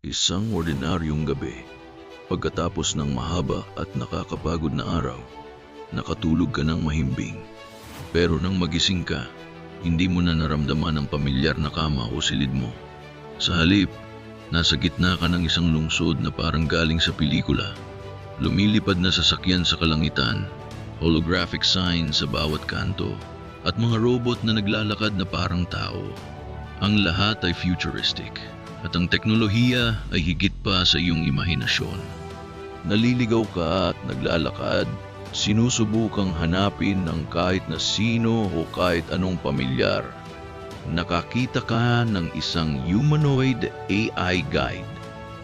Isang ordinaryong gabi. Pagkatapos ng mahaba at nakakapagod na araw, nakatulog ka ng mahimbing. Pero nang magising ka, hindi mo na naramdaman ang pamilyar na kama o silid mo. Sa halip, nasa gitna ka ng isang lungsod na parang galing sa pelikula. Lumilipad na sasakyan sa kalangitan, holographic signs sa bawat kanto, at mga robot na naglalakad na parang tao. Ang lahat ay futuristic, at ang teknolohiya ay higit pa sa iyong imahinasyon. Naliligaw ka at naglalakad, sinusubukang hanapin ng kahit na sino o kahit anong pamilyar. Nakakita ka ng isang humanoid AI guide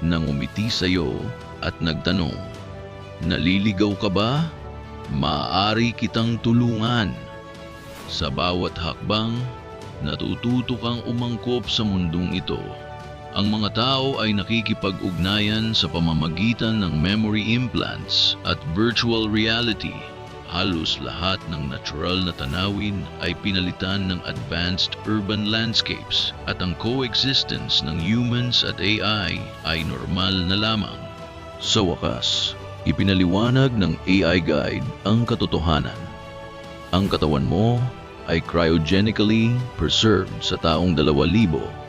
na ngumiti sa iyo at nagtanong, "Naliligaw ka ba? Maaari kitang tulungan." Sa bawat hakbang, natututo kang umangkop sa mundong ito. Ang mga tao ay nakikipag-ugnayan sa pamamagitan ng memory implants at virtual reality. Halos lahat ng natural na tanawin ay pinalitan ng advanced urban landscapes at ang coexistence ng humans at AI ay normal na lamang. Sa wakas, ipinaliwanag ng AI guide ang katotohanan. Ang katawan mo ay cryogenically preserved sa taong 2024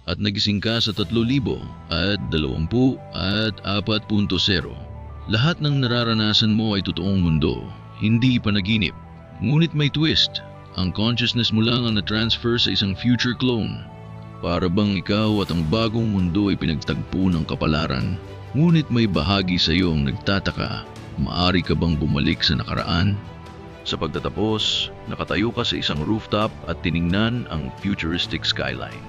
at nagising ka sa 3024.0. Lahat ng nararanasan mo ay totoong mundo, hindi panaginip. Ngunit may twist. Ang consciousness mo lang ang na-transfer sa isang future clone. Para bang ikaw at ang bagong mundo ay pinagtagpo ng kapalaran. Ngunit may bahagi sa iyo ang nagtataka. Maari ka bang bumalik sa nakaraan? Sa pagtatapos, nakatayo ka sa isang rooftop at tiningnan ang futuristic skyline.